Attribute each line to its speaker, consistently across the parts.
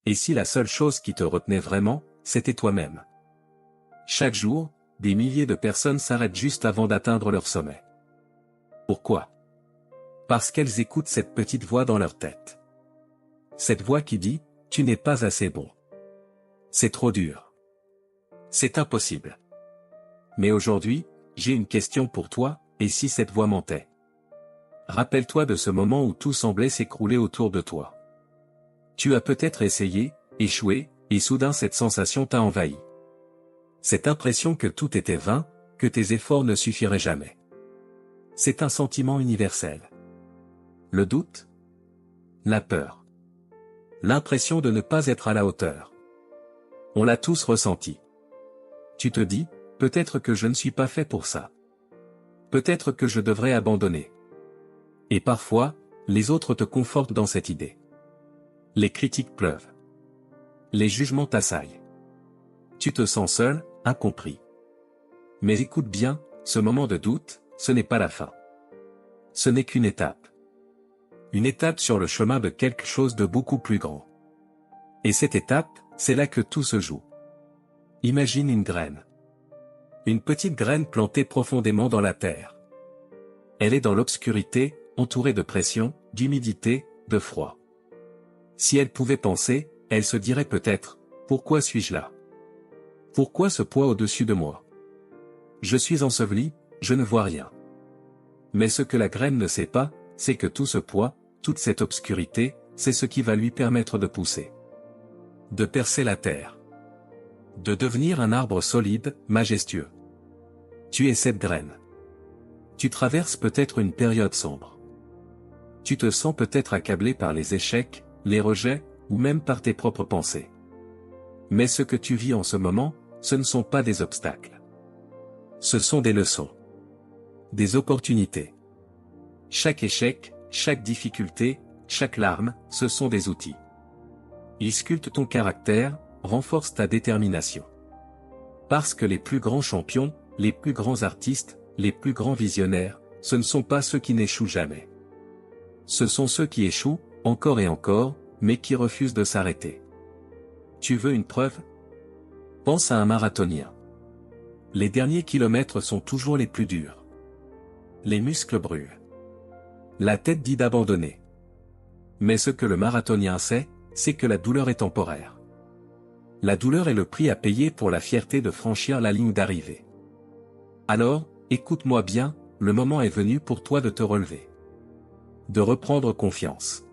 Speaker 1: Et si la seule chose qui te retenait vraiment, c'était toi-même? Chaque jour, des milliers de personnes s'arrêtent juste avant d'atteindre leur sommet. Pourquoi? Parce qu'elles écoutent cette petite voix dans leur tête. Cette voix qui dit, tu n'es pas assez bon. C'est trop dur. C'est impossible. Mais aujourd'hui, j'ai une question pour toi, et si cette voix mentait? Rappelle-toi de ce moment où tout semblait s'écrouler autour de toi. Tu as peut-être essayé, échoué, et soudain cette sensation t'a envahi. Cette impression que tout était vain, que tes efforts ne suffiraient jamais. C'est un sentiment universel. Le doute? La peur. L'impression de ne pas être à la hauteur. On l'a tous ressenti. Tu te dis, peut-être que je ne suis pas fait pour ça. Peut-être que je devrais abandonner. Et parfois, les autres te confortent dans cette idée. Les critiques pleuvent. Les jugements t'assaillent. Tu te sens seul, incompris. Mais écoute bien, ce moment de doute, ce n'est pas la fin. Ce n'est qu'une étape. Une étape sur le chemin de quelque chose de beaucoup plus grand. Et cette étape, c'est là que tout se joue. Imagine une graine. Une petite graine plantée profondément dans la terre. Elle est dans l'obscurité, entourée de pression, d'humidité, de froid. Si elle pouvait penser, elle se dirait peut-être, pourquoi suis-je là? Pourquoi ce poids au-dessus de moi? Je suis enseveli, je ne vois rien. Mais ce que la graine ne sait pas, c'est que tout ce poids, toute cette obscurité, c'est ce qui va lui permettre de pousser. De percer la terre. De devenir un arbre solide, majestueux. Tu es cette graine. Tu traverses peut-être une période sombre. Tu te sens peut-être accablé par les échecs, les rejets, ou même par tes propres pensées. Mais ce que tu vis en ce moment, ce ne sont pas des obstacles. Ce sont des leçons. Des opportunités. Chaque échec, chaque difficulté, chaque larme, ce sont des outils. Ils sculptent ton caractère, renforcent ta détermination. Parce que les plus grands champions, les plus grands artistes, les plus grands visionnaires, ce ne sont pas ceux qui n'échouent jamais. Ce sont ceux qui échouent, encore et encore, mais qui refusent de s'arrêter. Tu veux une preuve? Pense à un marathonien. Les derniers kilomètres sont toujours les plus durs. Les muscles brûlent. La tête dit d'abandonner. Mais ce que le marathonien sait, c'est que la douleur est temporaire. La douleur est le prix à payer pour la fierté de franchir la ligne d'arrivée. Alors, écoute-moi bien, le moment est venu pour toi de te relever. De reprendre confiance.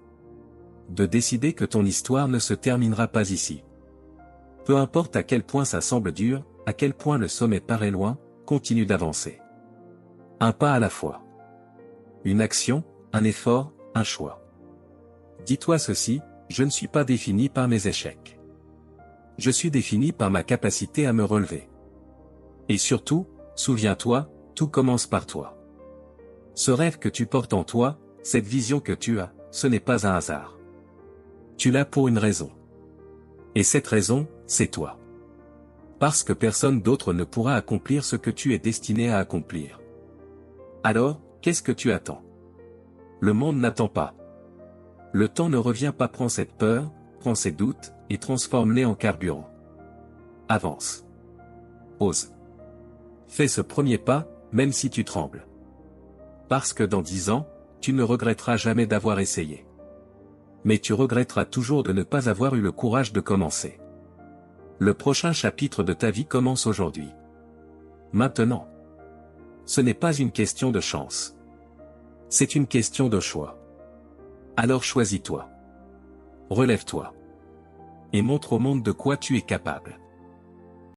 Speaker 1: De décider que ton histoire ne se terminera pas ici. Peu importe à quel point ça semble dur, à quel point le sommet paraît loin, continue d'avancer. Un pas à la fois. Une action, un effort, un choix. Dis-toi ceci, je ne suis pas défini par mes échecs. Je suis défini par ma capacité à me relever. Et surtout, souviens-toi, tout commence par toi. Ce rêve que tu portes en toi, cette vision que tu as, ce n'est pas un hasard. Tu l'as pour une raison. Et cette raison, c'est toi. Parce que personne d'autre ne pourra accomplir ce que tu es destiné à accomplir. Alors, qu'est-ce que tu attends? Le monde n'attend pas. Le temps ne revient pas. Prends cette peur, prends ces doutes, et transforme-les en carburant. Avance. Ose. Fais ce premier pas, même si tu trembles. Parce que dans 10 ans, tu ne regretteras jamais d'avoir essayé. Mais tu regretteras toujours de ne pas avoir eu le courage de commencer. Le prochain chapitre de ta vie commence aujourd'hui. Maintenant. Ce n'est pas une question de chance. C'est une question de choix. Alors choisis-toi. Relève-toi. Et montre au monde de quoi tu es capable.